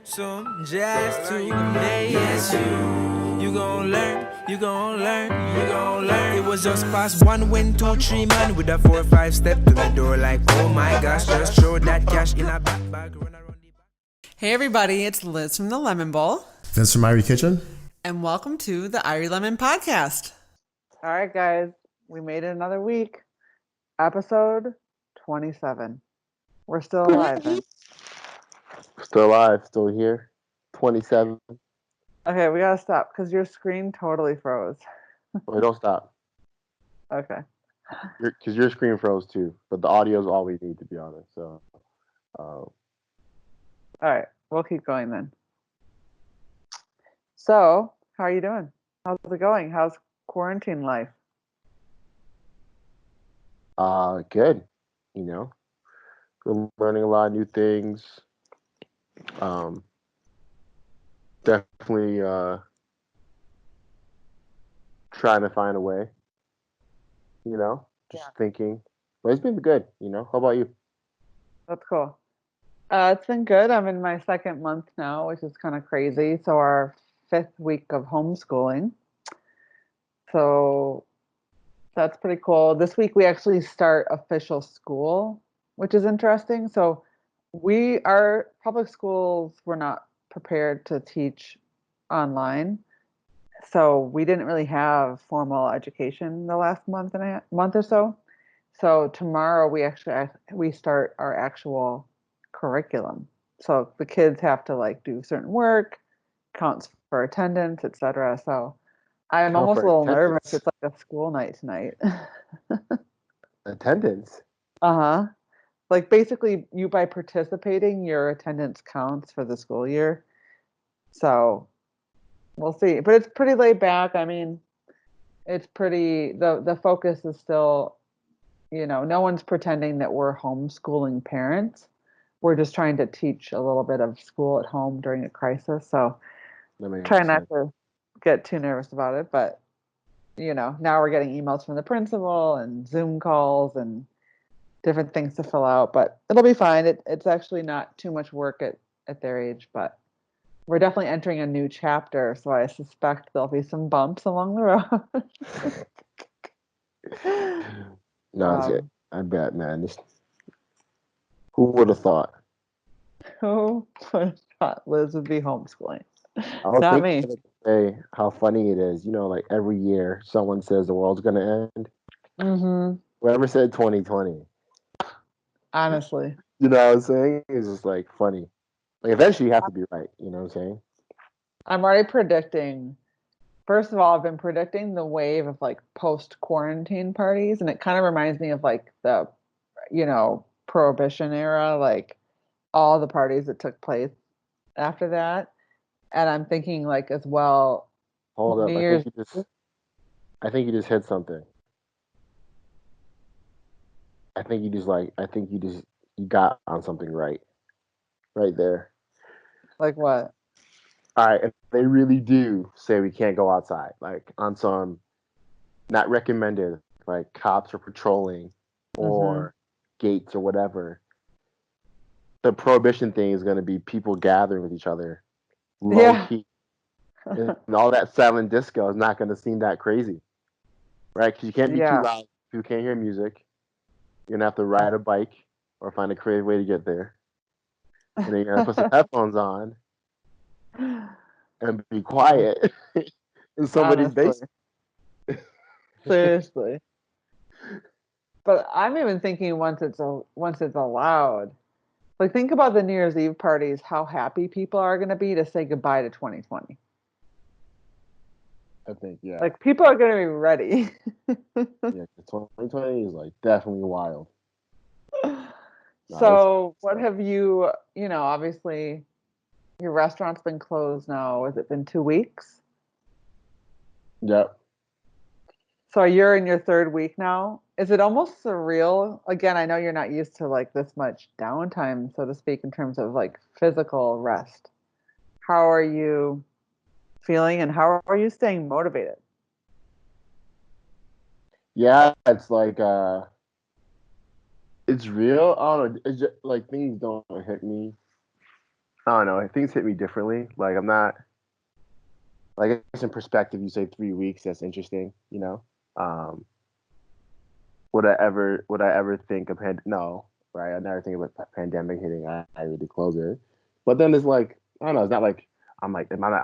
some jazz today. Yes, you gon' learn, you gon' learn, you gon' learn. It was just past 1, 2, 3 man with a 4, 5 step to the door like, oh my gosh, just throw that cash in a back bag, run around the back. Hey everybody, it's Liz from the Lemon Bowl, Vince from Irie Kitchen. and welcome to the Irie Lemon Podcast. All right, guys, we made it another week. Episode 27. We're still alive. Then. Still alive, still here. 27. Okay, we gotta stop because your screen totally froze. Wait, don't stop. Okay. Because your screen froze too. But the audio is all we need, to be honest. So, All right, we'll keep going then. So, how are you doing? How's it going? How's quarantine life? good. You know, we're learning a lot of new things. Definitely trying to find a way. You know, just thinking. But it's been good. You know, how about you? That's cool. It's been good. I'm in my second month now, which is kind of crazy. So our 5th week of homeschooling. So that's pretty cool. This week we actually start official school, which is interesting. So our public schools were not prepared to teach online. So we didn't really have formal education the last month or so. So tomorrow we start our actual curriculum. So the kids have to like do certain work, counts for attendance, etc. So I'm Count almost a for little nervous. attendance. It's like a school night tonight. Attendance. Uh-huh. Like basically you by participating, your attendance counts for the school year. So we'll see. But it's pretty laid back. I mean, it's pretty the focus is still, no one's pretending that we're homeschooling parents. We're just trying to teach a little bit of school at home during a crisis. So That makes try not sense. to get too nervous about it. But, now we're getting emails from the principal and Zoom calls and different things to fill out. But it'll be fine. It's actually not too much work at their age. But we're definitely entering a new chapter. So I suspect there'll be some bumps along the road. No, it's good. I bet, man. Who would have thought? Who would have thought Liz would be homeschooling? I don't Not think me. people say how funny it is. You know, like every year someone says the world's going to end. Mm-hmm. Whoever said 2020. Honestly. You know what I'm saying? It's just like funny. Like eventually you have to be right. You know what I'm saying? I'm already predicting. First of all, I've been predicting the wave of like post-quarantine parties, and it kind of reminds me of like the, Prohibition era, like all the parties that took place after that. And I'm thinking like as well, Hold up. New Year's. I think you just hit something. You got on something right there. Like what? All right, if they really do say we can't go outside, like on some not recommended, like cops are patrolling or gates or whatever, the prohibition thing is going to be people gathering with each other, low key, and all that silent disco is not going to seem that crazy, right? Because you can't be too loud. People can't hear music. You're gonna have to ride a bike or find a creative way to get there, and then you're gonna put some headphones on and be quiet in somebody's basement. Seriously. But I'm even thinking once it's allowed, like think about the New Year's Eve parties, how happy people are going to be to say goodbye to 2020. I think, yeah. Like people are going to be ready. Yeah, 2020 is like definitely wild. So what have you, obviously your restaurant's been closed now. Has it been 2 weeks? Yep. So you're in your 3rd week now. Is it almost surreal? Again, I know you're not used to like this much downtime, so to speak, in terms of like physical rest. How are you feeling and how are you staying motivated? Yeah, it's like it's real. I don't know. It's just like things don't hit me I don't know. Things hit me differently. Like I'm not like I guess in perspective. You say 3 weeks. That's interesting. Um, would I ever think of no, right? I never think of a pandemic hitting. I really close it. But then it's like I don't know. It's not like I'm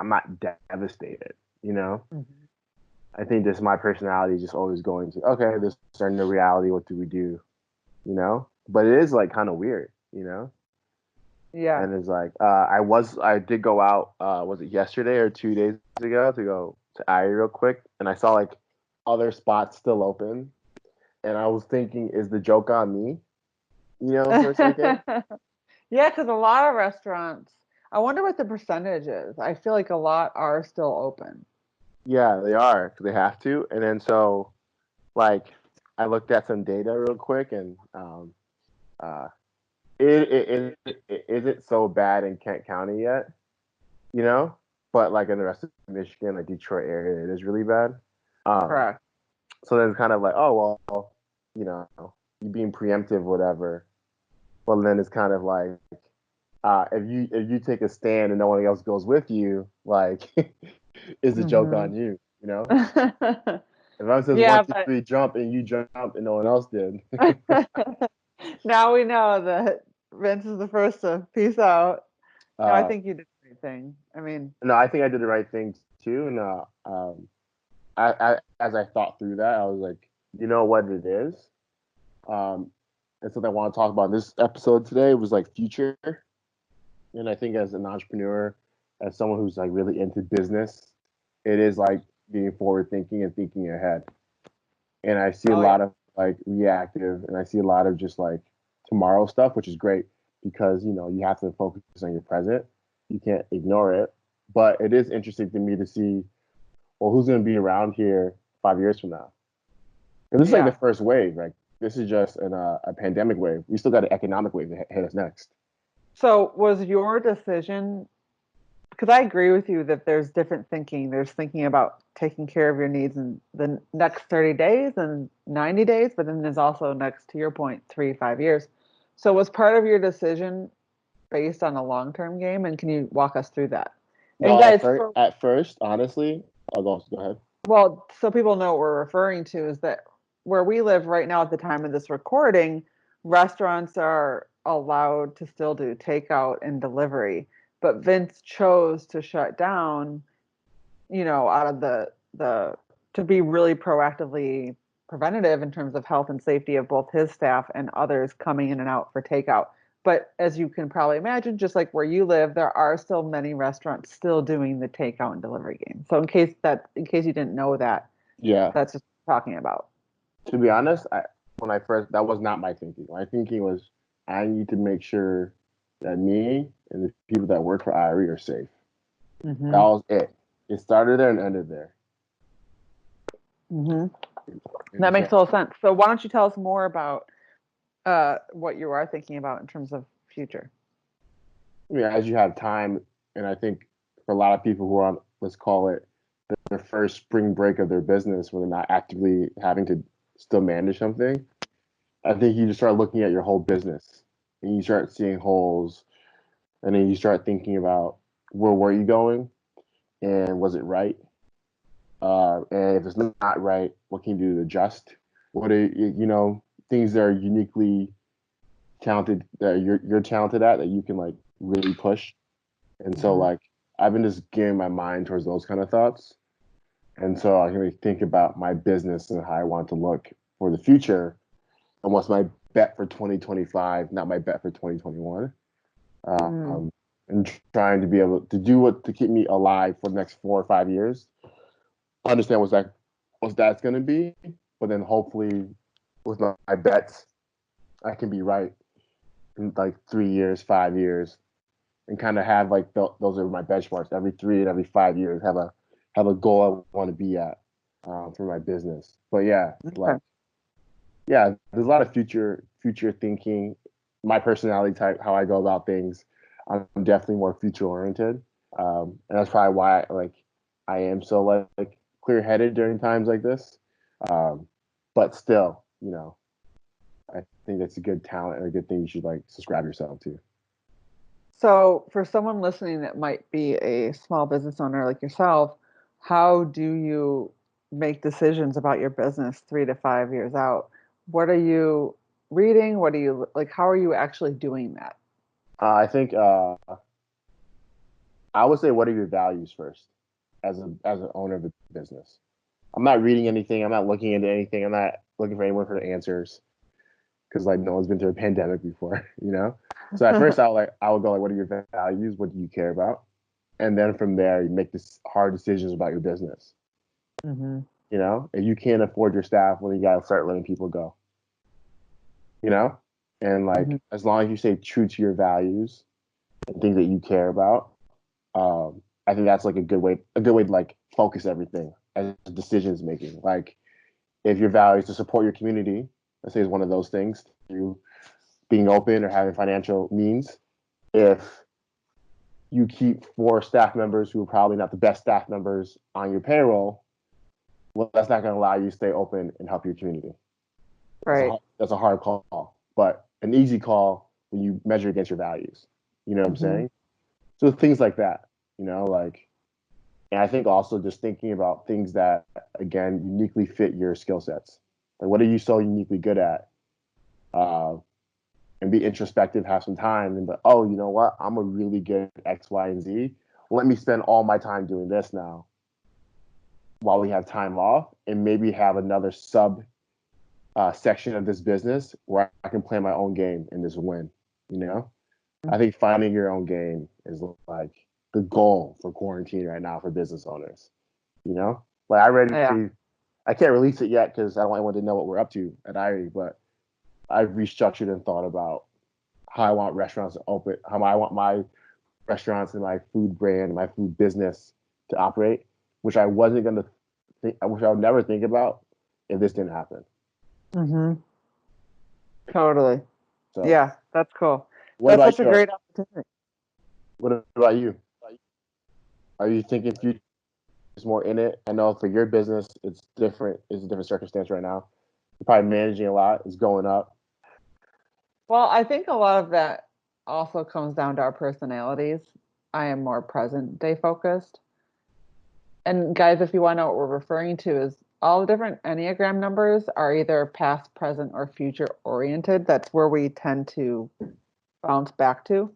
not devastated. You know. Mhm. I think just my personality is just always going to okay. This is our new reality. What do we do? But it is like kind of weird. Yeah. And it's like I did go out was it yesterday or 2 days ago to go to Irie real quick, and I saw like other spots still open, and I was thinking, is the joke on me? For a second. Yeah, because a lot of restaurants, I wonder what the percentage is. I feel like a lot are still open. Yeah, they are because they have to, and then so like I looked at some data real quick, and uh, it isn't so bad in Kent County yet, you know, but like in the rest of Michigan, like Detroit area, it is really bad. Um, Correct. So then it's kind of like, oh well, you know, you being preemptive, whatever. Well, then it's kind of like, if you take a stand and no one else goes with you, like, is the joke Hmm. on you? If I says one, Yeah, two, but three, jump, and you jump and no one else did. now we know that Vince is the first to peace out. No, I uh, think you did the right thing. I mean, no, I think I did the right thing too. And as I thought through that, I was like, you know what it is. And something I want to talk about in this episode today was like future. And I think as an entrepreneur, as someone who's like really into business, it is like being forward thinking and thinking ahead. And I see a oh yeah. lot of like reactive and I see a lot of just like tomorrow stuff, which is great because you have to focus on your present. You can't ignore it. But it is interesting to me to see, well, who's going to be around here 5 years from now? And this is like the Yeah. first wave. Like this is just a pandemic wave. We still got an economic wave to hit us next. So was your decision, because I agree with you that there's different thinking. There's thinking about taking care of your needs in the next 30 days and 90 days, but then there's also next, to your point, 3, 5 years. So was part of your decision based on a long-term game? And can you walk us through that? And Well, at guys, first, honestly, I'll go ahead. well, so people know what we're referring to is that where we live right now at the time of this recording, restaurants are allowed to still do takeout and delivery. But Vince chose to shut down, out of the to be really proactively preventative in terms of health and safety of both his staff and others coming in and out for takeout. But as you can probably imagine, just like where you live, there are still many restaurants still doing the takeout and delivery game. So in case you didn't know that, Yeah. that's just talking about. To be honest, when I first that was not my thinking. My thinking was I need to make sure that me and the people that work for Irie are safe. That Hmm. was it. It started there and ended there. Hmm. That And makes so, total sense. So why don't you tell us more about what you are thinking about in terms of future? I mean, as you have time, and I think for a lot of people who are on, let's call it their first spring break of their business, when they're not actively having to still manage something, I think you just start looking at your whole business and you start seeing holes, and then you start thinking about where were you going and was it right? And if it's not right, what can you do to adjust? What are things that are uniquely talented that you're talented at that you can like really push? And so Hmm. like I've been just gearing my mind towards those kind of thoughts. And so I can really think about my business and how I want to look for the future and what's my bet for 2025, not my bet for 2021. Mm. And trying to be able to do what to keep me alive for the next 4 or 5 years. Understand what that's going to be, but then hopefully with my bets, I can be right in like 3 years, 5 years, and kind of have like those are my benchmarks. Every 3 and every 5 years, have a goal I want to be at for my business. But yeah, Okay. like yeah, there's a lot of future thinking. My personality type, how I go about things, I'm definitely more future oriented, and that's probably why I am so like clear headed during times like this. Um, but still, I think that's a good talent and a good thing you should like subscribe yourself to. So, for someone listening that might be a small business owner like yourself, how do you make decisions about your business 3 to 5 years out? What are you reading? What are you like? How are you actually doing that? I think I would say, what are your values first, as an owner of a business? I'm not reading anything. I'm not looking into anything. I'm not looking for anyone for the answers because like no one's been through a pandemic before, you know. So at first I would go like, what are your values? What do you care about? And then from there, you make this hard decisions about your business. Hmm. You know, if you can't afford your staff, well, you gotta start letting people go. You know, and Hmm. like as long as you stay true to your values and things that you care about, I think that's like a good way to like focus everything as decisions making. Like if your value is to support your community, let's say is one of those things through being open or having financial means. If you keep 4 staff members who are probably not the best staff members on your payroll, well, that's not going to allow you to stay open and help your community. Right. That's a hard call, but an easy call when you measure against your values. You know what I'm Hmm. saying? So things like that, like, and I think also just thinking about things that, again, uniquely fit your skill sets. Like, what are you so uniquely good at? Uh, and be introspective, have some time, and be, oh, you know what? I'm a really good at X, Y, and Z. Let me spend all my time doing this now while we have time off, and maybe have another sub section of this business where I can play my own game and just win. You know, I think finding your own game is like the goal for quarantine right now for business owners. You know, like Yeah. I can't release it yet because I don't want anyone to know what we're up to at Irie, but I've restructured and thought about how I want restaurants to open, how I want my restaurants and my food brand and my food business to operate, which I wasn't gonna think, which I would never think about if this didn't happen. Hmm. Totally. So, Yeah, that's cool. what That's about such a you? great opportunity. What about you? Are you thinking future is more in it? I know for your business, it's different. It's a different circumstance right now. You're probably managing a lot. It's going up. Well, I think a lot of that also comes down to our personalities. I am more present day focused. And guys, if you want to know what we're referring to, is all the different Enneagram numbers are either past, present, or future oriented. That's where we tend to bounce back to.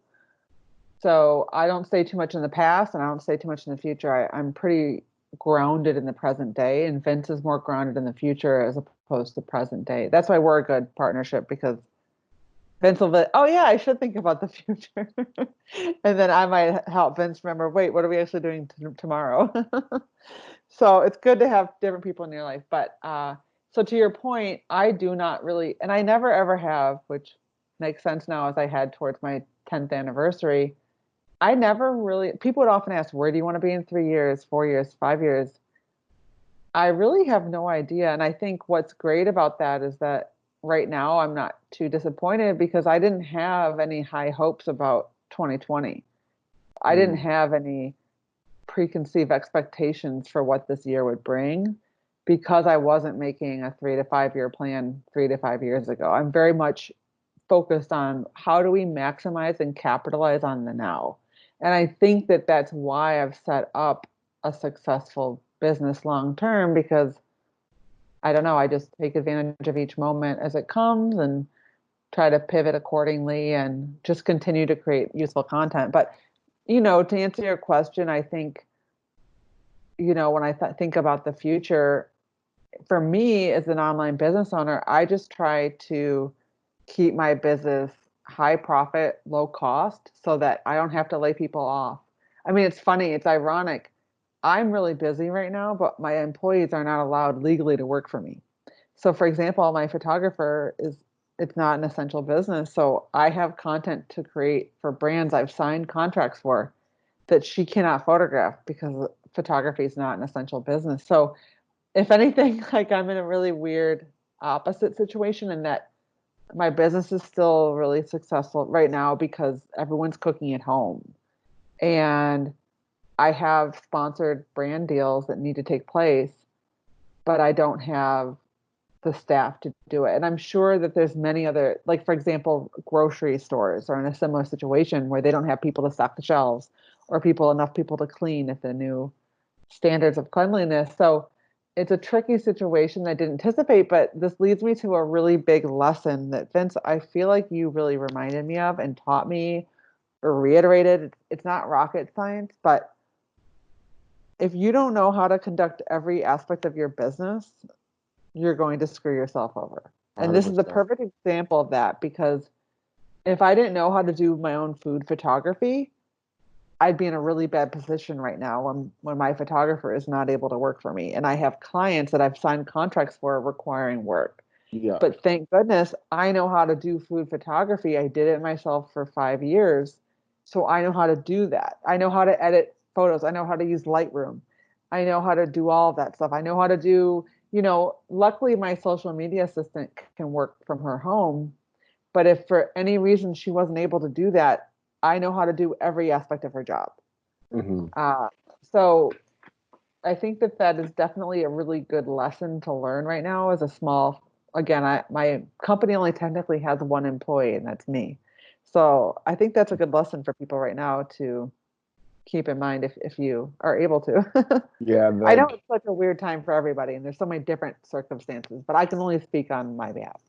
So I don't stay too much in the past and I don't stay too much in the future. I'm pretty grounded in the present day, and Vince is more grounded in the future as opposed to present day. That's why we're a good partnership because Vince will be, oh yeah, I should think about the future. And then I might help Vince remember, wait, what are we actually doing tomorrow? So it's good to have different people in your life. But so to your point, I do not really, and I never ever have, which makes sense now as I head towards my 10th anniversary. I never really, people would often ask, where do you want to be in 3 years, 4 years, 5 years? I really have no idea. And I think what's great about that is that right now I'm not too disappointed because I didn't have any high hopes about 2020. I didn't Mm, have any preconceived expectations for what this year would bring because I wasn't making a 3 to 5 year plan 3 to 5 years ago. I'm very much focused on how do we maximize and capitalize on the now. And I think that that's why I've set up a successful business long term because I don't know, I just take advantage of each moment as it comes and try to pivot accordingly and just continue to create useful content. But, to answer your question, I think, when I think about the future, for me as an online business owner, I just try to keep my business high profit, low cost so that I don't have to lay people off. I mean, it's funny, it's ironic. I'm really busy right now, but my employees are not allowed legally to work for me. So for example, my photographer is it's not an essential business, so I have content to create for brands I've signed contracts for that she cannot photograph because photography is not an essential business. So if anything, like I'm in a really weird opposite situation in that my business is still really successful right now because everyone's cooking at home. And I have sponsored brand deals that need to take place, but I don't have the staff to do it. And I'm sure that there's many other, like for example, grocery stores are in a similar situation where they don't have people to stock the shelves or enough people to clean at the new standards of cleanliness. So it's a tricky situation I didn't anticipate, but this leads me to a really big lesson that Vince, I feel like you really reminded me of and taught me or reiterated. It's not rocket science, but if you don't know how to conduct every aspect of your business, you're going to screw yourself over. And this is the 100%. perfect example of that because if I didn't know how to do my own food photography, I'd be in a really bad position right now when my photographer is not able to work for me. And I have clients that I've signed contracts for requiring work. Yeah. But thank goodness I know how to do food photography. I did it myself for 5 years. So I know how to do that. I know how to edit photos. I know how to use Lightroom. I know how to do all that stuff. I know how to do, luckily my social media assistant can work from her home. But if for any reason she wasn't able to do that, I know how to do every aspect of her job. Hmm. Uh, so I think that is definitely a really good lesson to learn right now as a small, again, my company only technically has one employee and that's me. So I think that's a good lesson for people right now to keep in mind if you are able to. Yeah. I know it's such a weird time for everybody and there's so many different circumstances, but I can only speak on my behalf.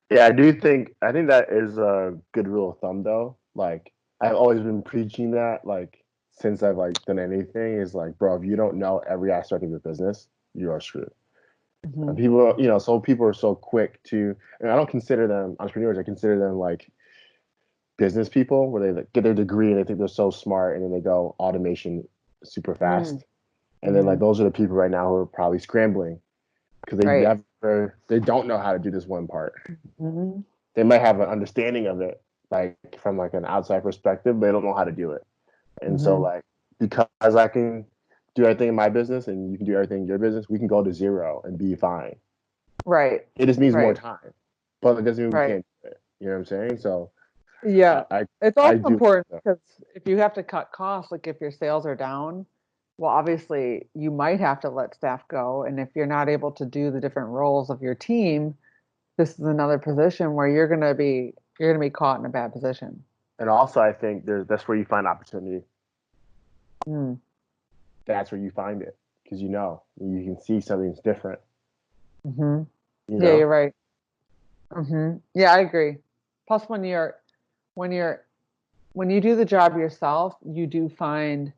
Yeah, I think that is a good rule of thumb though. Like I've always been preaching that like since I've like done anything is like, bro, if you don't know every aspect of your business, you are screwed. And Hmm. people, so people are so quick to, and I don't consider them entrepreneurs. I consider them like business people where they like, get their degree and they think they're so smart and then they go automation super fast. And then like Mm-hmm. those are the people right now who are probably scrambling because Right. they don't know how to do this one part. Hmm. They might have an understanding of it, like from like an outside perspective, but they don't know how to do it. And so Hmm. like because I can do everything in my business and you can do everything in your business, we can go to zero and be fine. Right. It just needs more Right. time, but it doesn't mean we Right. can't do it. You know what I'm saying? So Yeah. I It's I also do. important because if you have to cut costs, like if your sales are down, well, obviously you might have to let staff go. And if you're not able to do the different roles of your team, this is another position where you're gonna be caught in a bad position. And also I think that's where you find opportunity. Mm. That's where you find it because you can see something's different. Hmm. You Yeah, you're know. right. Yeah, I agree. Plus, when you're when you do the job yourself, you do find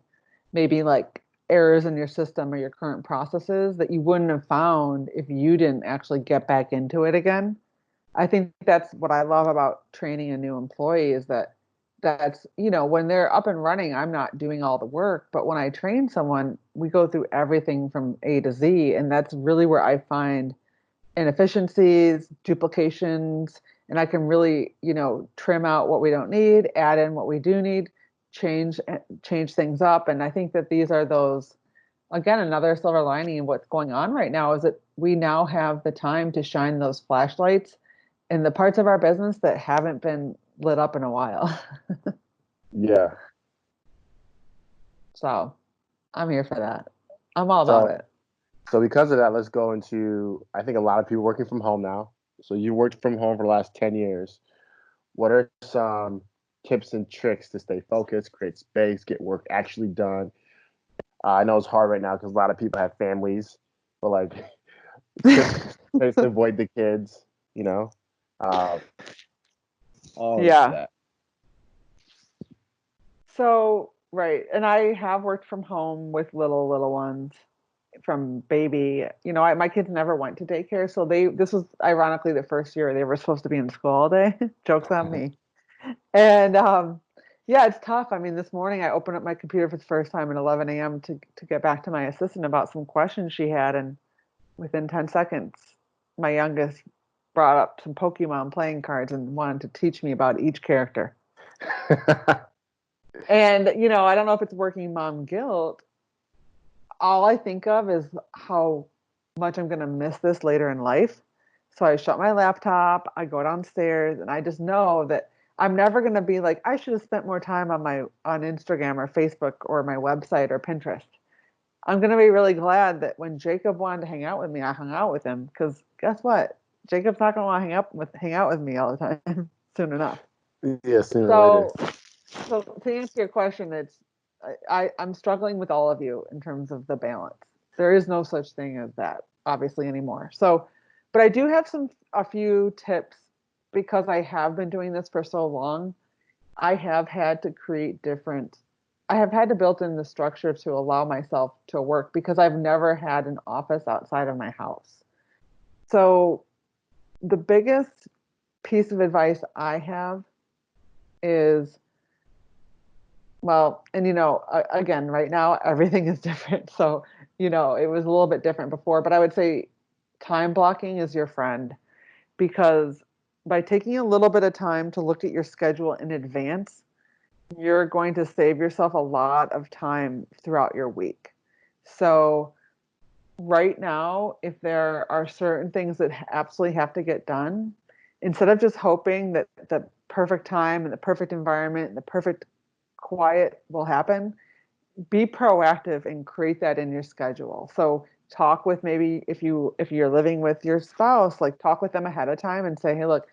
maybe like errors in your system or your current processes that you wouldn't have found if you didn't actually get back into it again. I think that's what I love about training a new employee is that's when they're up and running, I'm not doing all the work, but when I train someone, we go through everything from A to Z, and that's really where I find inefficiencies, duplications, and I can really, trim out what we don't need, add in what we do need, change things up. And I think that these are those, again, another silver lining of what's going on right now is that we now have the time to shine those flashlights in the parts of our business that haven't been lit up in a while. Yeah. So I'm here for that. I'm all about So it. so because of that, let's go into I think a lot of people working from home now. So you worked from home for the last 10 years. What are some tips and tricks to stay focused, create space, get work actually done? I know it's hard right now because a lot of people have families, but like tips ways to avoid the kids, you know, uh, all of Yeah. that. So, right. And I have worked from home with little ones from baby. My kids never went to daycare. So this was ironically the first year they were supposed to be in school all day. Joke's on me. And yeah, it's tough. I mean, this morning I opened up my computer for the first time at 11 a.m. to get back to my assistant about some questions she had. And within 10 seconds, my youngest brought up some Pokemon playing cards and wanted to teach me about each character. And, I don't know if it's working mom guilt. All I think of is how much I'm going to miss this later in life. So I shut my laptop, I go downstairs, and I just know that I'm never going to be like, I should have spent more time on Instagram or Facebook or my website or Pinterest. I'm going to be really glad that when Jacob wanted to hang out with me, I hung out with him because guess what? Jacob's not going to want to hang out with me all the time soon enough. Yeah, sooner or later. So to answer your question, I'm struggling with all of you in terms of the balance. There is no such thing as that, obviously, anymore. So, but I do have a few tips because I have been doing this for so long. I have had to I have had to build in the structure to allow myself to work because I've never had an office outside of my house. So the biggest piece of advice I have is, well, and again, right now everything is different. So, it was a little bit different before, but I would say time blocking is your friend because by taking a little bit of time to look at your schedule in advance, you're going to save yourself a lot of time throughout your week. So, right now, if there are certain things that absolutely have to get done, instead of just hoping that the perfect time and the perfect environment and the perfect quiet will happen, be proactive and create that in your schedule. So talk with, maybe if you're living with your spouse, like talk with them ahead of time and say, hey, look,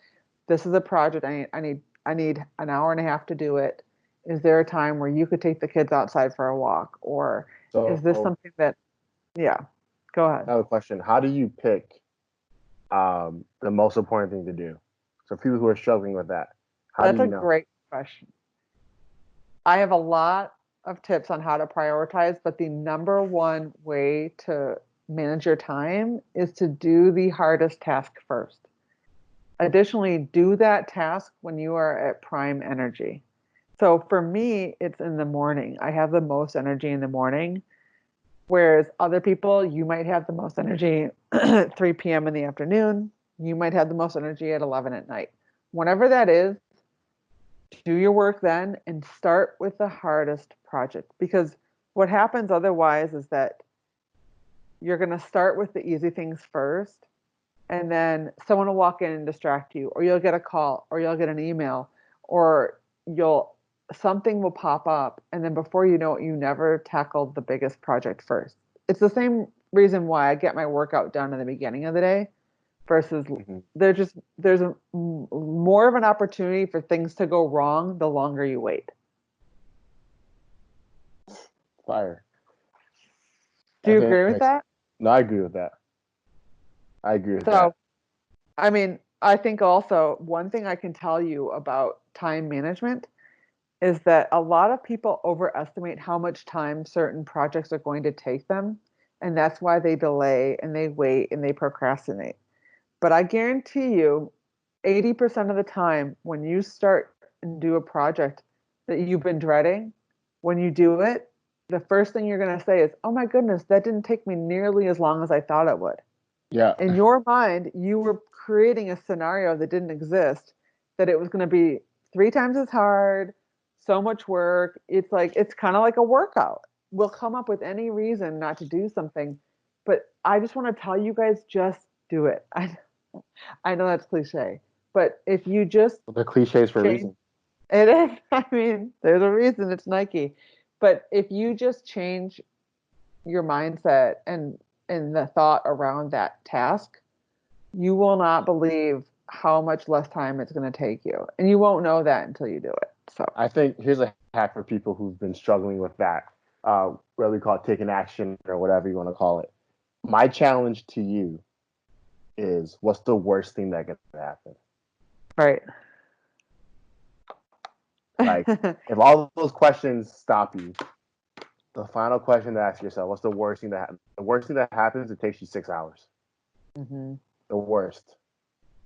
this is a project. I need an hour and a half to do it. Is there a time where you could take the kids outside for a walk? Or is this So something that, yeah, go ahead. I have a question. How do you pick the most important thing to do? So people who are struggling with that, how do That's you a know? great question. I have a lot of tips on how to prioritize, but the number one way to manage your time is to do the hardest task first. Additionally, do that task when you are at prime energy. So for me, it's in the morning. I have the most energy in the morning, whereas other people, you might have the most energy at 3 p.m. in the afternoon. You might have the most energy at 11 at night. Whenever that is, do your work then and start with the hardest project, because what happens otherwise is that you're going to start with the easy things first, and then someone will walk in and distract you, or you'll get a call, or you'll get an email, or you'll something will pop up, and then before you know it, you never tackled the biggest project first. It's the same reason why I get my workout done in the beginning of the day versus Mhm. there's more of an opportunity for things to go wrong the longer you wait. Fire. Do I you think agree that with makes. that? No, I agree with that. I agree with that. So, I mean, I think also one thing I can tell you about time management is that a lot of people overestimate how much time certain projects are going to take them, and that's why they delay and they wait and they procrastinate. But I guarantee you, 80% of the time, when you start and do a project that you've been dreading, when you do it, the first thing you're going to say is, oh my goodness, that didn't take me nearly as long as I thought it would. Yeah. In your mind, you were creating a scenario that didn't exist, that it was going to be 3 times as hard, so much work. It's kind of like a workout. We'll come up with any reason not to do something, but I just want to tell you guys, just do it. I know that's cliche, but if you just The cliches for a change, reason. it is. I mean, there's a reason it's Nike. But if you just change your mindset and the thought around that task, you will not believe how much less time it's going to take you. And you won't know that until you do it. So, I think here's a hack for people who've been struggling with that, whether we call it taking action or whatever you want to call it. My challenge to you is, what's the worst thing that could happen? right. Like, if all those questions stop you, the final question to ask yourself, what's the worst thing that happens? The worst thing that happens, it takes you 6 hours. Hmm. The worst.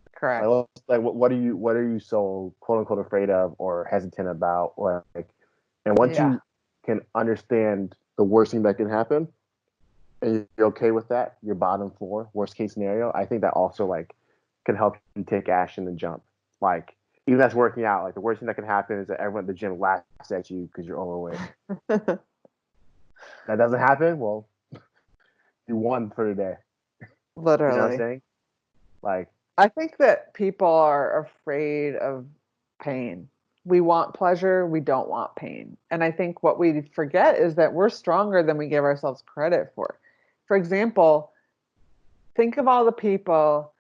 Like, Correct. what are you so quote unquote afraid of or hesitant about? Or like, and once Yeah. you can understand the worst thing that can happen, and you're okay with that, your bottom floor, worst case scenario, I think that also like can help you take action and jump. Like, even that's working out, like the worst thing that can happen is that everyone at the gym laughs at you because you're overweight. That doesn't happen, well, you won for the day. You know what I'm Literally. saying? Like, I think that people are afraid of pain. We want pleasure, we don't want pain. And I think what we forget is that we're stronger than we give ourselves credit for. For example, think of all the people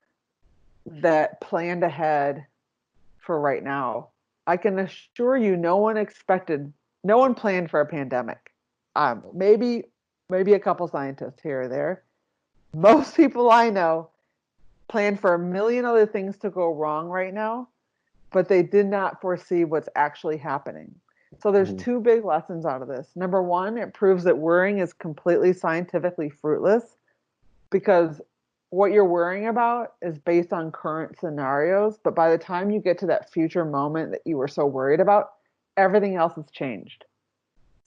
that planned ahead for right now. I can assure you no one planned for a pandemic. Maybe a couple scientists here or there. Most people I know planned for a million other things to go wrong right now, but they did not foresee what's actually happening. So there's two big lessons out of this. Number one, it proves that worrying is completely scientifically fruitless because what you're worrying about is based on current scenarios. But by the time you get to that future moment that you were so worried about, everything else has changed.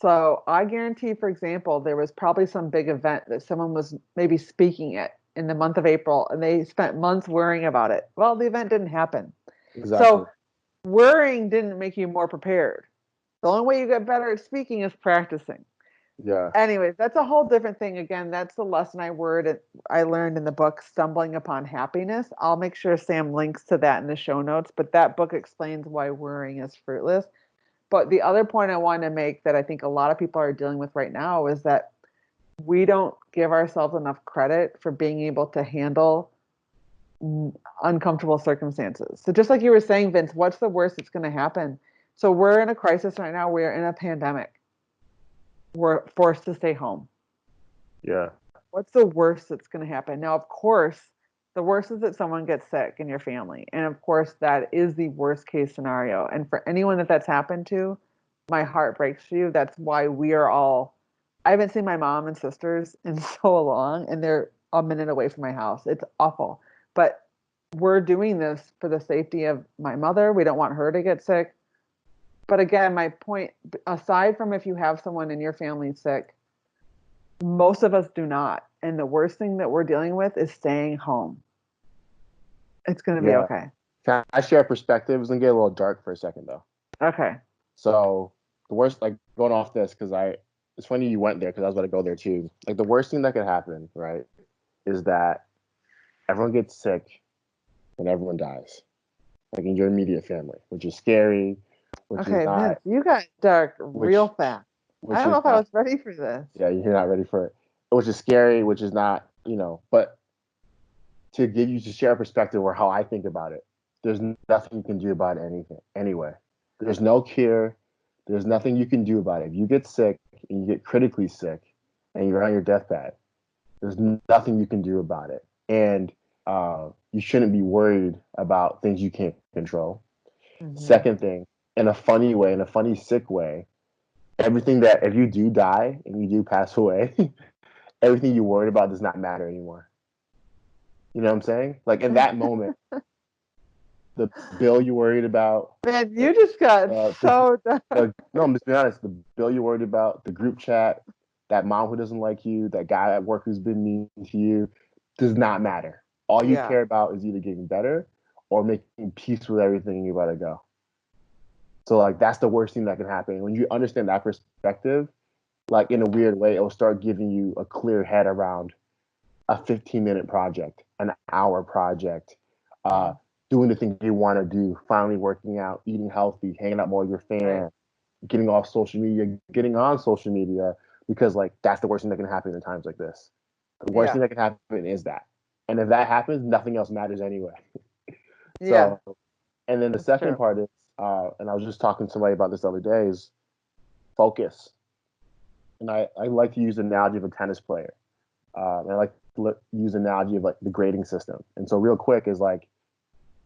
So I guarantee, for example, there was probably some big event that someone was maybe speaking at in the month of April and they spent months worrying about it. Well, the event didn't happen. Exactly. So worrying didn't make you more prepared. The only way you get better at speaking is practicing. Yeah. Anyways, that's a whole different thing. Again, that's the lesson I learned in the book, Stumbling Upon Happiness. I'll make sure Sam links to that in the show notes, but that book explains why worrying is fruitless. But the other point I want to make that I think a lot of people are dealing with right now is that we don't give ourselves enough credit for being able to handle uncomfortable circumstances. So just like you were saying, Vince, what's the worst that's going to happen? So we're in a crisis right now. We're in a pandemic. We're forced to stay home. Yeah. What's the worst that's going to happen? Now, of course, the worst is that someone gets sick in your family. And of course, that is the worst case scenario. And for anyone that's happened to, my heart breaks for you. That's why I haven't seen my mom and sisters in so long, and they're a minute away from my house. It's awful. But we're doing this for the safety of my mother. We don't want her to get sick. But again, my point, aside from if you have someone in your family sick, most of us do not. And the worst thing that we're dealing with is staying home. It's going to be okay. Can I share a perspective? It's going to get a little dark for a second, though. Okay. So the worst, like going off this, because it's funny you went there because I was about to go there too. Like the worst thing that could happen, right, is that everyone gets sick and everyone dies. Like in your immediate family, which is scary, which is not. Vince, you got dark real fast. I don't know if I was ready for this. Yeah, you're not ready for it. Which is scary, which is not, but to give you to share a perspective or how I think about it, there's nothing you can do about anything anyway. There's no cure. There's nothing you can do about it. If you get sick and you get critically sick and you're on your deathbed, there's nothing you can do about it. And you shouldn't be worried about things you can't control. Mm-hmm. Second thing, in a funny way, in a funny, sick way, everything that if you do die and you do pass away, everything you worried about does not matter anymore. You know what I'm saying? Like in that moment, the bill you worried about. Man, you just got so done. No, I'm just being honest. The bill you worried about, the group chat, that mom who doesn't like you, that guy at work who's been mean to you, does not matter. All you care about is either getting better or making peace with everything and you let it go. So like that's the worst thing that can happen. When you understand that perspective, like in a weird way, it will start giving you a clear head around a 15-minute project, an hour project, doing the things you want to do, finally working out, eating healthy, hanging out more with your fans, getting off social media, getting on social media, because like that's the worst thing that can happen in times like this. The worst thing that can happen is that. And if that happens, nothing else matters anyway. So, and then the second part is, and I was just talking to somebody about this the other day, is focus. And I like to use the analogy of a tennis player. And I like to use the analogy of like the grading system. And so real quick is like,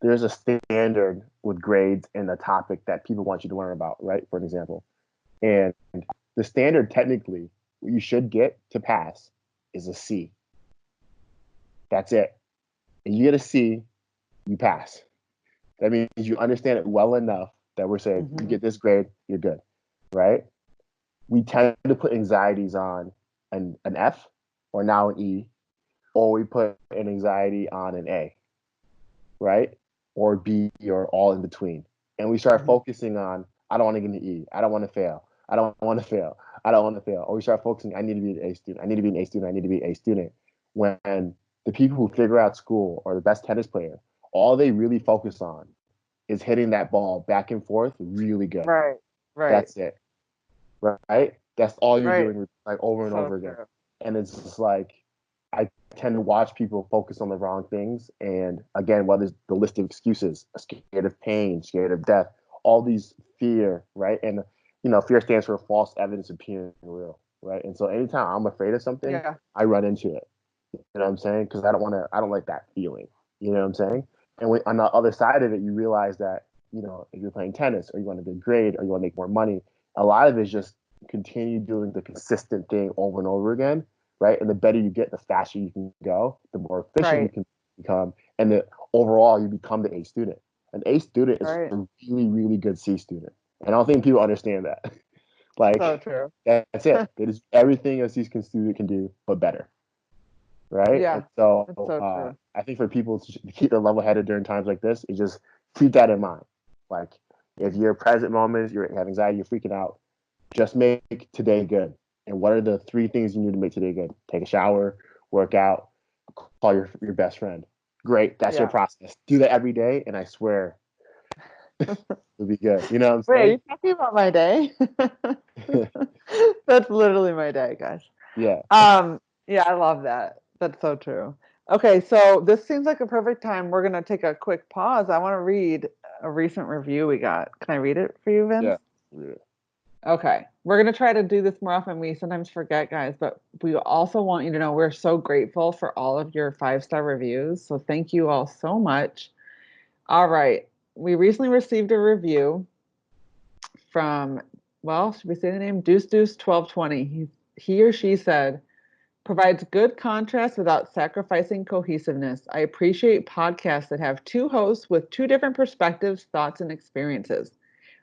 there's a standard with grades in a topic that people want you to learn about, right? For an example. And the standard technically, what you should get to pass is a C. That's it. And you get a C, you pass. That means you understand it well enough that we're saying, you get this grade, you're good, right? We tend to put anxieties on an F or now an E, or we put an anxiety on an A, right? Or B, or all in between. And we start focusing on, I don't want to get an E. I don't want to fail. I don't want to fail. I don't want to fail. Or we start focusing, I need to be an A student. I need to be an A student. I need to be an A student. When the people who figure out school or the best tennis player, all they really focus on is hitting that ball back and forth really good. Right. Right. That's it. Right? That's all you're Right. doing like over and So over again. true. And it's just like I tend to watch people focus on the wrong things. And again, whether it's the list of excuses, scared of pain, scared of death, all these fear, right? And fear stands for false evidence appearing real, right? And so anytime I'm afraid of something, Yeah. I run into it. You know what I'm saying? Because I don't like that feeling. You know what I'm saying? And on the other side of it, you realize that, if you're playing tennis or you want a good grade or you want to make more money, a lot of it is just continue doing the consistent thing over and over again, right? And the better you get, the faster you can go, the more efficient you Right. can become, and the overall you become the A student. An A student is Right. a really, really good C student. And I don't think people understand that. So Like true. that's it. It is everything a C student can do, but better. Right. Yeah. And so That's so true. I think for people to keep their level headed during times like this, is just keep that in mind. Like if you're present moments, you have anxiety, you're freaking out, just make today good. And what are the 3 things you need to make today good? Take a shower, work out, call your best friend. Great. That's your Yeah. process. Do that every day, and I swear it'll be good. You know what I'm Wait, are saying? you talking about my day? That's literally my day, guys. Yeah. Yeah, I love that. That's so true. Okay, so this seems like a perfect time. We're gonna take a quick pause. I want to read a recent review we got. Can I read it for you, Vince? Yeah. Yeah. Okay. We're gonna try to do this more often. We sometimes forget, guys, but we also want you to know we're so grateful for all of your 5-star reviews. So thank you all so much. All right. We recently received a review from, well, should we say the name? Deuce 1220. He or she said, provides good contrast without sacrificing cohesiveness. I appreciate podcasts that have 2 hosts with 2 different perspectives, thoughts, and experiences.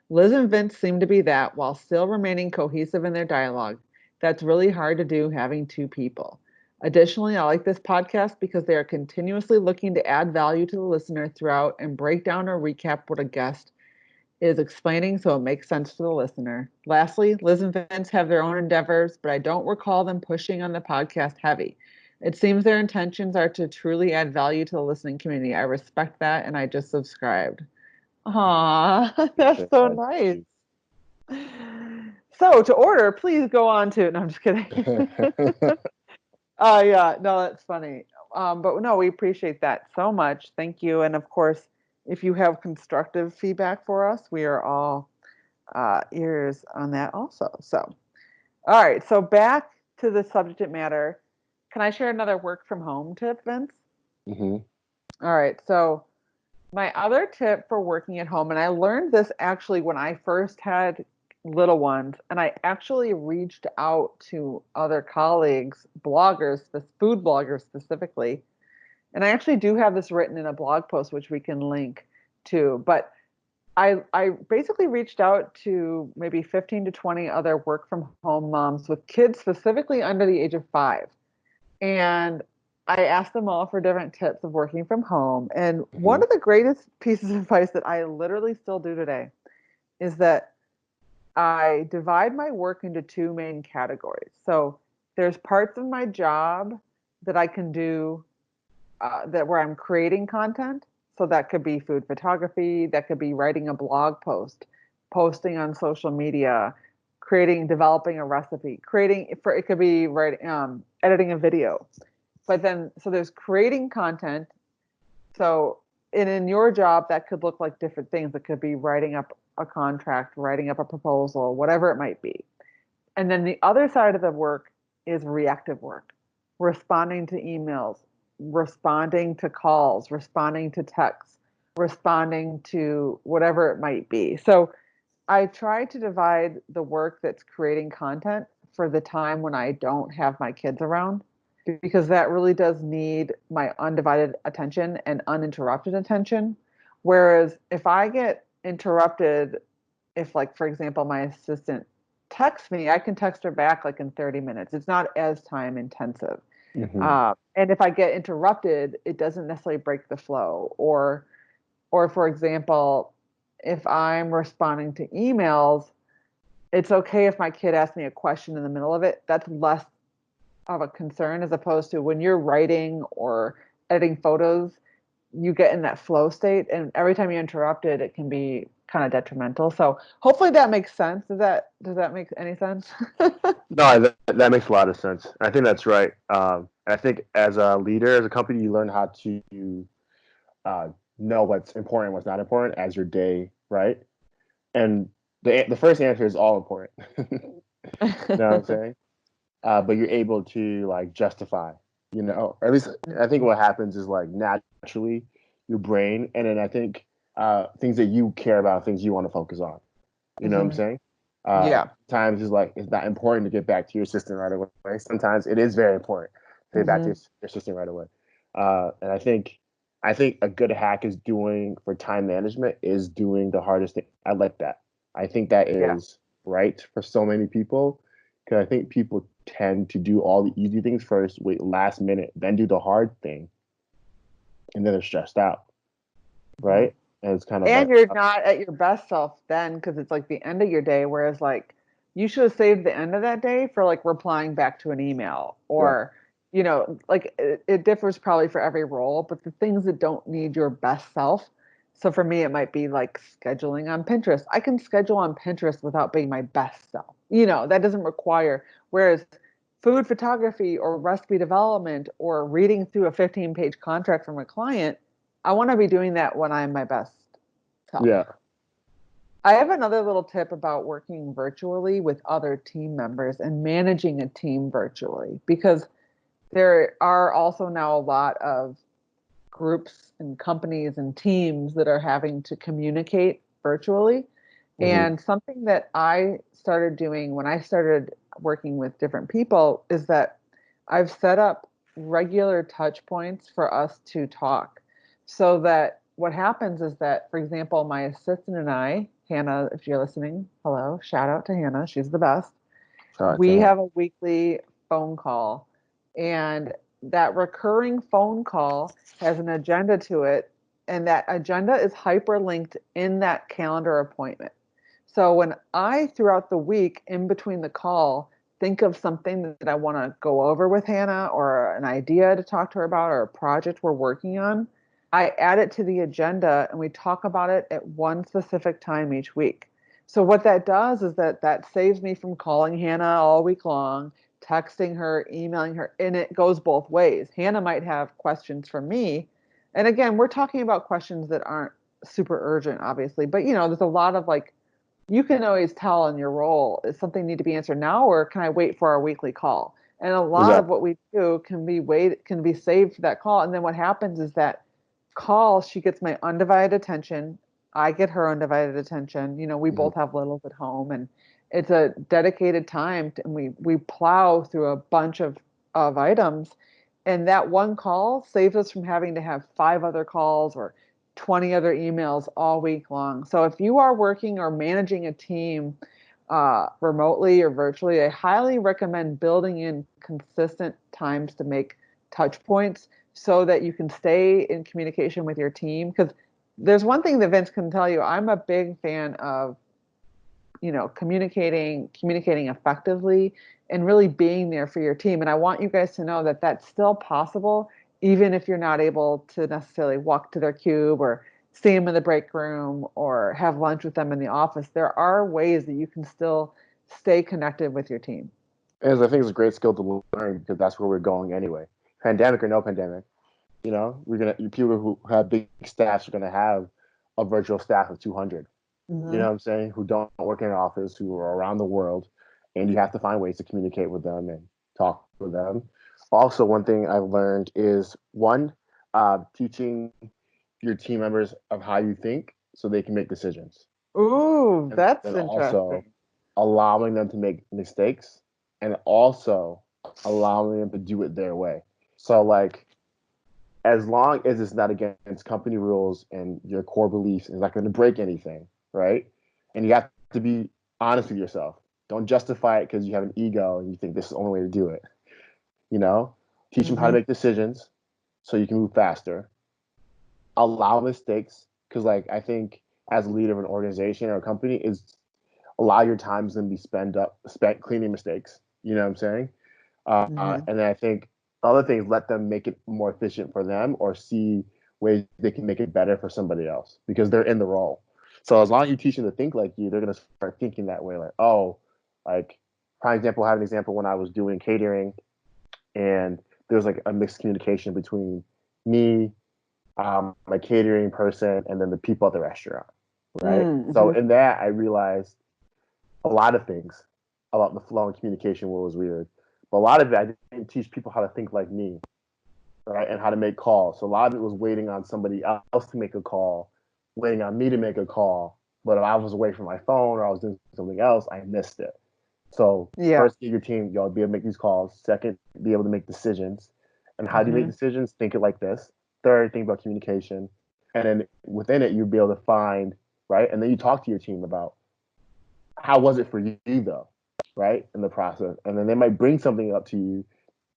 Liz and Vince seem to be that while still remaining cohesive in their dialogue. That's really hard to do having 2 people. Additionally, I like this podcast because they are continuously looking to add value to the listener throughout and break down or recap what a guest is explaining so it makes sense to the listener. Lastly, Liz and Vince have their own endeavors, but I don't recall them pushing on the podcast heavy. It seems their intentions are to truly add value to the listening community. I respect that and I just subscribed. Aw, that's so nice. So to order, please go on to, no, I'm just kidding. Yeah, no, that's funny. But no, we appreciate that so much. Thank you. And of course, if you have constructive feedback for us, we are all ears on that also. So, all right. So back to the subject matter. Can I share another work from home tip, Vince? hmm All right. So my other tip for working at home, and I learned this actually when I first had little ones, and I actually reached out to other colleagues, bloggers, food bloggers specifically, and I actually do have this written in a blog post, which we can link to. But I basically reached out to maybe 15 to 20 other work from home moms with kids specifically under the age of 5. And I asked them all for different tips of working from home. And one hmm of the greatest pieces of advice that I literally still do today is that I divide my work into 2 main categories. So there's parts of my job that I can do that where I'm creating content. So that could be food photography, that could be writing a blog post, posting on social media, developing a recipe, it could be writing, editing a video. But then, so there's creating content. So, and in your job, that could look like different things. It could be writing up a contract, writing up a proposal, whatever it might be. And then the other side of the work is reactive work, responding to emails, responding to calls, responding to texts, responding to whatever it might be. So I try to divide the work that's creating content for the time when I don't have my kids around, because that really does need my undivided attention and uninterrupted attention. Whereas if I get interrupted, if, like, for example, my assistant texts me, I can text her back like in 30 minutes. It's not as time intensive. hmm And if I get interrupted, it doesn't necessarily break the flow. Or for example, if I'm responding to emails, it's okay if my kid asks me a question in the middle of it. That's less of a concern as opposed to when you're writing or editing photos. you get in that flow state, and every time you interrupt it, it can be kind of detrimental. So hopefully that makes sense. Does that make any sense? No, that makes a lot of sense. I think that's right. I think as a leader, as a company, you learn how to uh, know what's important, what's not important as your day, right? And the first answer is all important. You know what I'm saying? But you're able to like justify, or at least I think what happens is like naturally your brain, and then I think things that you care about, things you want to focus on. You know what I'm Mhm. saying? Yeah. Times is like it's not important to get back to your assistant right away. Sometimes it is very important to get back to Hmm. your assistant right away. And I think a good hack is doing for time management is doing the hardest thing. I like that. I think that Yeah. is right for so many people because I think people tend to do all the easy things first, wait last minute, then do the hard thing, and then they're stressed out, Mhm. right? And it's kind of And like, you're not at your best self then because it's like the end of your day, whereas like you should have saved the end of that day for like replying back to an email right, or, like it differs probably for every role, but the things that don't need your best self. So for me, it might be like scheduling on Pinterest. I can schedule on Pinterest without being my best self. That doesn't require, whereas food photography or recipe development or reading through a 15-page contract from a client, I want to be doing that when I'm my best self. yeah, I have another little tip about working virtually with other team members and managing a team virtually because there are also now a lot of groups and companies and teams that are having to communicate virtually. hmm And something that I started doing when I started working with different people is that I've set up regular touch points for us to talk so that what happens is that, for example, my assistant and I, Hannah, if you're listening, hello, shout out to Hannah, she's the best. shout out to We him. have a weekly phone call, and that recurring phone call has an agenda to it, and that agenda is hyperlinked in that calendar appointment. So when I, throughout the week, in between the call, think of something that I want to go over with Hannah or an idea to talk to her about or a project we're working on, I add it to the agenda and we talk about it at one specific time each week. So what that does is that saves me from calling Hannah all week long, texting her, emailing her, and it goes both ways. Hannah might have questions for me. And again, we're talking about questions that aren't super urgent, obviously, but there's a lot of like you can always tell in your role, is something need to be answered now or can I wait for our weekly call? And a lot of Exactly. what we do can be saved for that call. And then what happens is that call, she gets my undivided attention. I get her undivided attention. We hmm both have littles at home and it's a dedicated time and we plow through a bunch of items. And that one call saves us from having to have five other calls or 20 other emails all week long. So if you are working or managing a team remotely or virtually, I highly recommend building in consistent times to make touch points so that you can stay in communication with your team. Because there's one thing that Vince can tell you. I'm a big fan of communicating effectively and really being there for your team. And I want you guys to know that that's still possible even if you're not able to necessarily walk to their cube or see them in the break room or have lunch with them in the office. There are ways that you can still stay connected with your team. And I think it's a great skill to learn because that's where we're going anyway. Pandemic or no pandemic, people who have big staffs are gonna have a virtual staff of 200. You know Mm-hmm. what I'm saying? Who don't work in an office, who are around the world, and you have to find ways to communicate with them and talk with them. Also, one thing I've learned is one, teaching your team members of how you think so they can make decisions, Ooh, and that's then also interesting. allowing them to make mistakes and also allowing them to do it their way. So, like, as long as it's not against company rules and your core beliefs, it's not going to break anything, right? And you have to be honest with yourself. Don't justify it because you have an ego and you think this is the only way to do it. You know, teach them how to Mm-hmm. make decisions so you can move faster. Allow mistakes because, like, I think as a leader of an organization or a company, is allow your times to be spent cleaning mistakes. You know what I'm saying? Mm-hmm. And then I think other things let them make it more efficient for them or see ways they can make it better for somebody else because they're in the role. So as long as you teach them to think like you, they're gonna start thinking that way. Like, oh, like prime example, I have an example when I was doing catering, and there was like a mixed communication between me, my catering person, and then the people at the restaurant, right? So in that, I realized a lot of things about the flow and communication was weird. But a lot of it, I didn't teach people how to think like me, right? And how to make calls. So a lot of it was waiting on somebody else to make a call, waiting on me to make a call. But if I was away from my phone or I was doing something else, I missed it. So Yeah. first, get your team, y'all be able to make these calls. Second, be able to make decisions. And how do you make decisions? Think it like this. Third, think about communication. And then within it, you'll be able to find, right? And then you talk to your team about how was it for you though, right? In the process. And then they might bring something up to you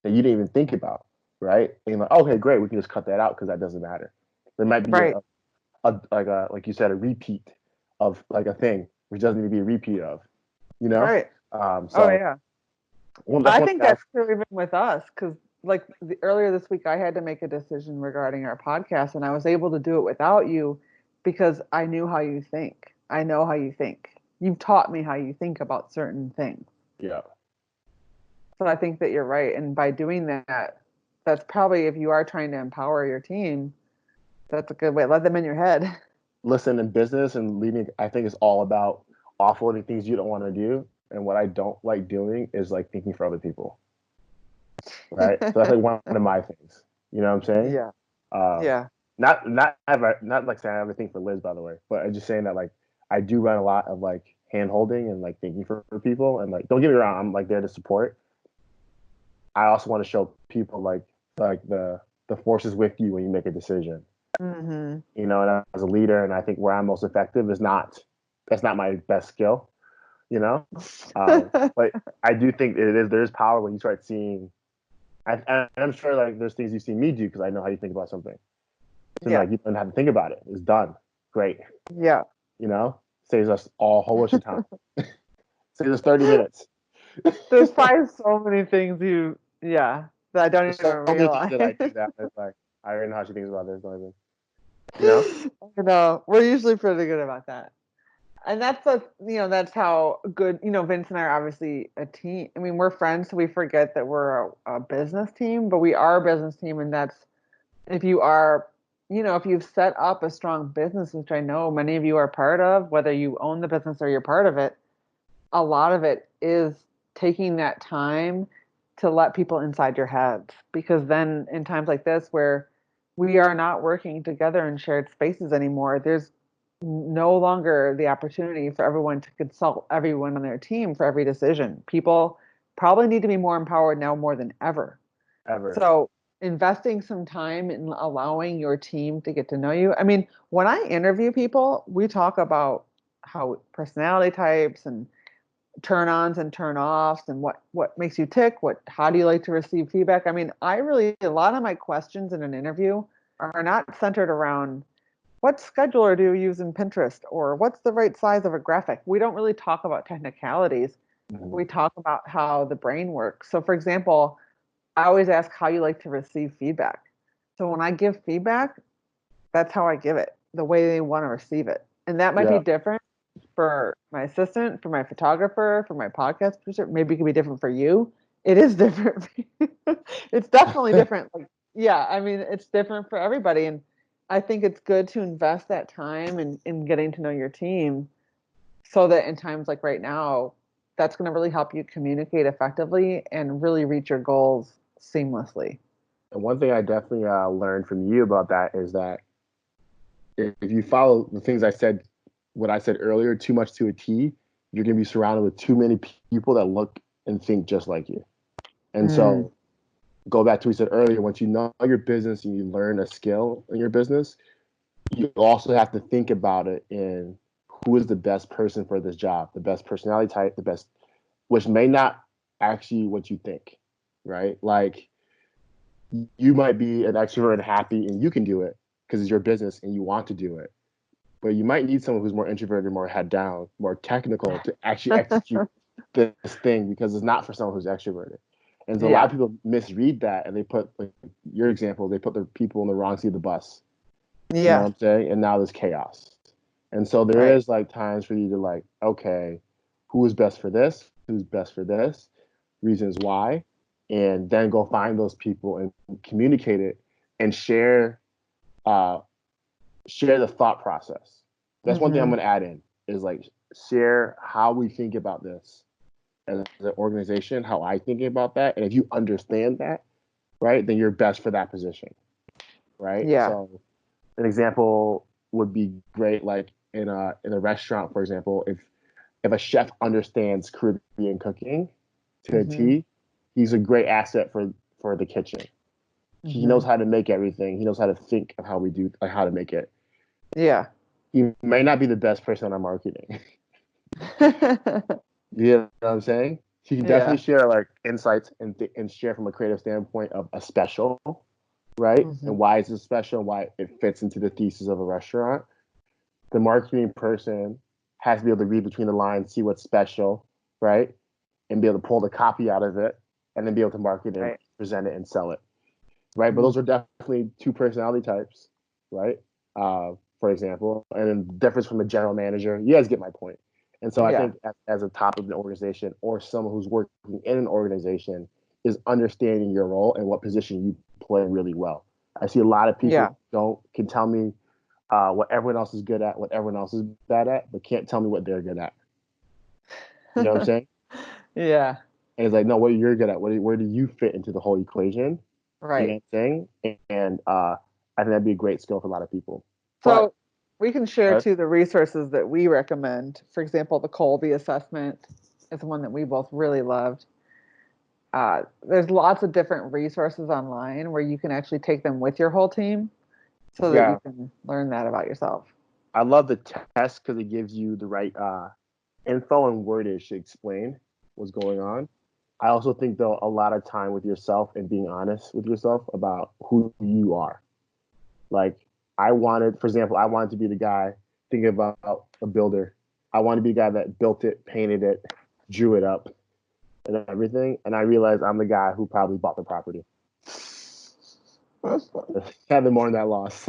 that you didn't even think about, right? And you're like, okay, great, we can just cut that out because that doesn't matter. There might be Right. like you said, a repeat of like a thing, which doesn't need to be a repeat of, you know? Right. So Oh yeah. that's I one think thing that's true even with us because like earlier this week I had to make a decision regarding our podcast and I was able to do it without you because I knew how you think. I know how you think. You've taught me how you think about certain things. yeah. So I think that you're right. And by doing that, that's probably if you are trying to empower your team, that's a good way. Let them in your head. Listen, in business and leading, I think it's all about offloading things you don't want to do. And what I don't like doing is like thinking for other people, right? So that's like one of my things. You know what I'm saying? Yeah. Um, Yeah. not like saying I have a thing for Liz, by the way, but I'm just saying that like I do run a lot of like hand holding and like thinking for people, and like don't get me wrong, I'm like there to support. I also want to show people like the forces with you when you make a decision. Mm-hmm. You know, and as a leader, and I think where I'm most effective is not that's not my best skill. You know, but I do think there's power when you start seeing. I'm sure like there's things you've seen me do because I know how you think about something. So Yeah. like you don't have to think about it. It's done. Great. Yeah. You know, saves us all a whole bunch of time. Saves us 30 minutes. There's probably so many things that I don't There's even so many things realize. that I do that. It's like I already know how she thinks about this. Don't even, you know. We're usually pretty good about that. And that's how good, Vince and I are obviously a team. I mean, we're friends, so we forget that we're a business team, but we are a business team. And that's, if you are, if you've set up a strong business, which I know many of you are part of, whether you own the business or you're part of it, a lot of it is taking that time to let people inside your head. Because then in times like this where we are not working together in shared spaces anymore, there's no longer the opportunity for everyone to consult everyone on their team for every decision. People probably need to be more empowered now more than ever. Ever. So investing some time in allowing your team to get to know you. I mean, when I interview people, we talk about how personality types and turn ons and turn offs and what makes you tick, how do you like to receive feedback. I mean, a lot of my questions in an interview are not centered around what scheduler do you use in Pinterest or what's the right size of a graphic. We don't really talk about technicalities. Mm-hmm. We talk about how the brain works. So for example, I always ask how you like to receive feedback. So when I give feedback, that's how I give it, the way they want to receive it. And that might be Yeah. different for my assistant, for my photographer, for my podcast producer. Maybe it could be different for you. It is different. It's definitely different. Like, yeah, I mean, it's different for everybody. And I think it's good to invest that time in getting to know your team so that in times like right now, that's going to really help you communicate effectively and really reach your goals seamlessly. And one thing I definitely learned from you about that is that if you follow the things I said, what I said earlier, too much to a T, you're going to be surrounded with too many people that look and think just like you. And so go back to what we said earlier, once you know your business and you learn a skill in your business, you also have to think about it in who is the best person for this job, the best personality type, the best, which may not actually what you think, right? Like you might be an extrovert and happy and you can do it because it's your business and you want to do it. But you might need someone who's more introverted, more head down, more technical to actually execute this thing because it's not for someone who's extroverted. And so a lot Yeah. of people misread that and they put, like your example, they put the people in the wrong seat of the bus. You know what Yeah. I'm saying? And now there's chaos. And so there Right. is like times for you to like, okay, who is best for this? Who's best for this? Reasons why, and then go find those people and communicate it and uh, share the thought process. That's one thing I'm Mm-hmm. going to add in is like share how we think about this as an organization, how I think about that, and if you understand that, right, then you're best for that position, right? Yeah. So an example would be great, like in a restaurant, for example, if a chef understands Caribbean cooking to a Mm-hmm. T, he's a great asset for the kitchen. He Mm-hmm. knows how to make everything. He knows how to think of how we do, like how to make it. Yeah. He may not be the best person on marketing. You know what I'm saying? He can Yeah. definitely share like insights and share from a creative standpoint of a special, right? Mm-hmm. And why is it special and why it fits into the thesis of a restaurant. The marketing person has to be able to read between the lines, see what's special, right? And be able to pull the copy out of it and then be able to market and Right. present it and sell it, right? But Mm-hmm. those are definitely two personality types, right? For example, and then the difference from a general manager, you guys get my point. And so I Yeah. think as a top of an organization or someone who's working in an organization is understanding your role and what position you play really well. I see a lot of Yeah. people can tell me what everyone else is good at, what everyone else is bad at, but can't tell me what they're good at. You know what I'm saying? Yeah. And it's like, no, what you're good at, where do you fit into the whole equation? You know Right. what I'm saying? And I think that'd be a great skill for a lot of people. But So we can share too the resources that we recommend. For example, the Colby assessment is one that we both really loved. There's lots of different resources online where you can actually take them with your whole team so that you yeah, can learn that about yourself. I love the test because it gives you the right info and wordage to explain what's going on. I also think though a lot of time with yourself and being honest with yourself about who you are. Like for example, I wanted to be the guy thinking about a builder. I wanted to be the guy that built it, painted it, drew it up, and everything. And I realized I'm the guy who probably bought the property. Had the more than that loss.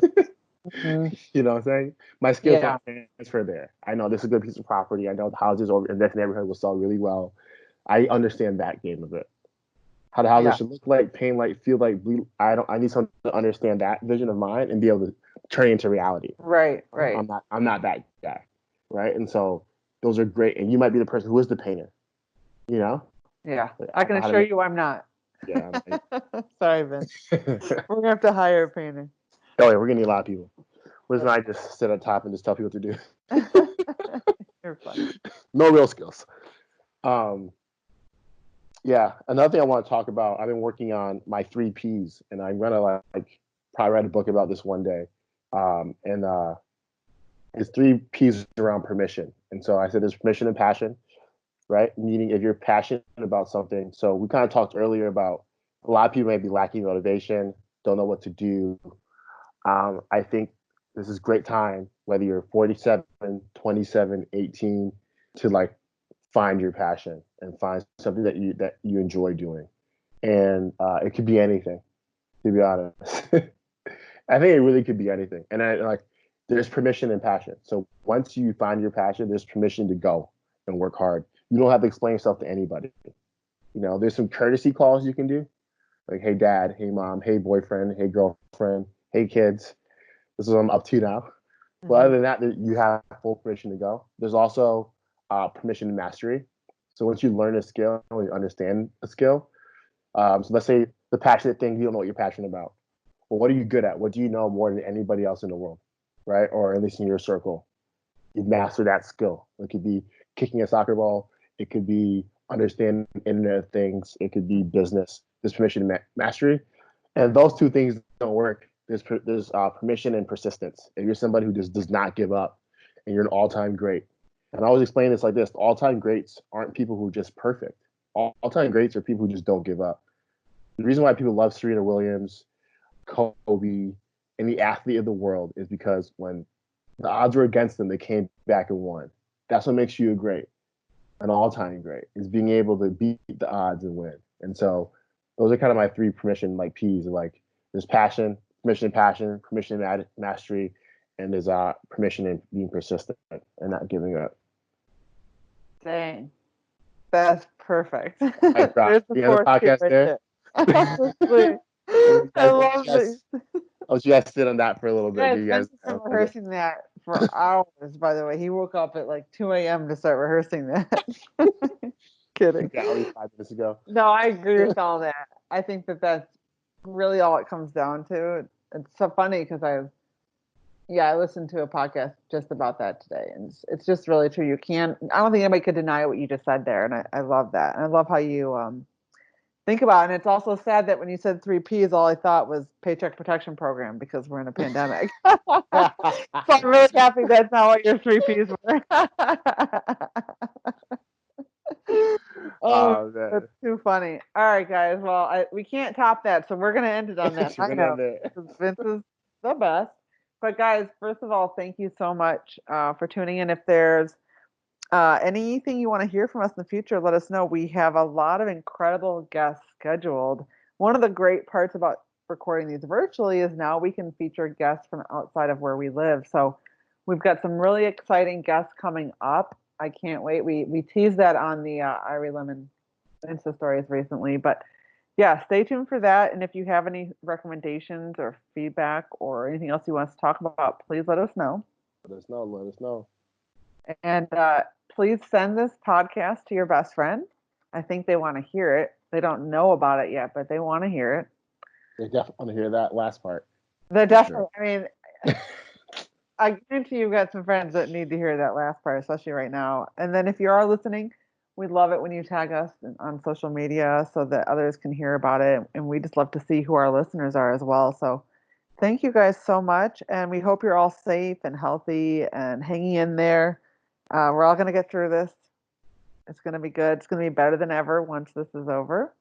Mhm. You know what I'm saying? My skills Yeah. don't transfer there. I know this is a good piece of property. I know the houses in this neighborhood will sell really well. I understand that game of it. How the houses Yeah. should look like, paint like, feel like. I need someone to understand that vision of mine and be able to turn it into reality. Right. Right. I'm not that guy, right? And so those are great. And you might be the person who is the painter. You know, Yeah. like, I I can know how to assure make. you I'm not. Yeah. Sorry, Vince. Oh We're gonna have to hire a painter. yeah, we're gonna need a lot of people. Whereas I just sit on top and just tell people what to do. You're funny. No real skills. Um, Yeah, another thing I want to talk about. I've been working on my three P's, and I'm gonna like probably write a book about this one day. And it's three P's around permission. And so I said there's permission and passion, right? Meaning if you're passionate about something. So we kind of talked earlier about a lot of people may be lacking motivation, don't know what to do. I think this is great time, whether you're 47, 27, 18, to like find your passion and find something that you enjoy doing. And it could be anything, to be honest. I think it really could be anything. And I like there's permission and passion. So once you find your passion, there's permission to go and work hard. You don't have to explain yourself to anybody. There's some courtesy calls you can do, like hey dad, hey mom, hey boyfriend, hey girlfriend, hey kids. This is what I'm up to now. But Hmm. other than that, you have full permission to go. There's also permission and mastery. So once you learn a skill or you understand a skill, so let's say the passionate thing, you don't know what you're passionate about. Well, what are you good at? What do you know more than anybody else in the world, right? Or at least in your circle. You master that skill. It could be kicking a soccer ball. It could be understanding Internet of Things. It could be business. There's permission and mastery. And those two things don't work. There's permission and persistence. If you're somebody who just does not give up and you're an all-time great. And I always explain this like this. All-time greats aren't people who are just perfect. All-time greats are people who just don't give up. The reason why people love Serena Williams, Kobe, and the athlete of the world is because when the odds were against them, they came back and won. That's what makes you a great, an all-time great, is being able to beat the odds and win. And so those are kind of my three permission like P's. Like there's passion, permission and passion, permission and mastery, and there's permission in being persistent and not giving up. Dang. That's perfect. Right, bro. There's the You have the fourth key podcast right there. Honestly, I love it. I'll just sit on that for a little bit. Guys, You guys, Spencer's been rehearsing that for hours, by the way. He woke up at like 2 a.m. to start rehearsing that. Kidding. yeah, only 5 minutes ago. No, I agree with all that. I think that that's really all it comes down to. It's so funny because I listened to a podcast just about that today, and it's just really true. I don't think anybody could deny what you just said there, and I love that. And I love how you think about it. And it's also sad that when you said 3Ps, all I thought was Paycheck Protection Program because we're in a pandemic. So I'm really happy that's not what your 3Ps were. Oh, man. that's too funny. All right, guys. Well, we can't top that, so we're going to end it on that. I know. Vince is the best. But guys, first of all, thank you so much for tuning in. If there's anything you want to hear from us in the future, let us know. We have a lot of incredible guests scheduled. One of the great parts about recording these virtually is now we can feature guests from outside of where we live. So we've got some really exciting guests coming up. I can't wait. We teased that on the Irie Lemon Insta stories recently, but yeah, stay tuned for that. And if you have any recommendations or feedback or anything else you want us to talk about, please let us know. Let us know. Let us know. And please send this podcast to your best friend. I think they want to hear it. They don't know about it yet, but they want to hear it. They definitely want to hear that last part. They're definitely, I mean, I guarantee you've got some friends that need to hear that last part, especially right now. And then if you are listening, we love it when you tag us on social media so that others can hear about it. And we just love to see who our listeners are as well. So thank you guys so much. And we hope you're all safe and healthy and hanging in there. We're all going to get through this. It's going to be good. It's going to be better than ever once this is over.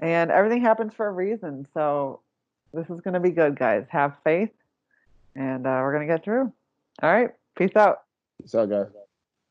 And everything happens for a reason. So this is going to be good, guys. Have faith. And we're going to get through. All right. Peace out. Peace out, guys.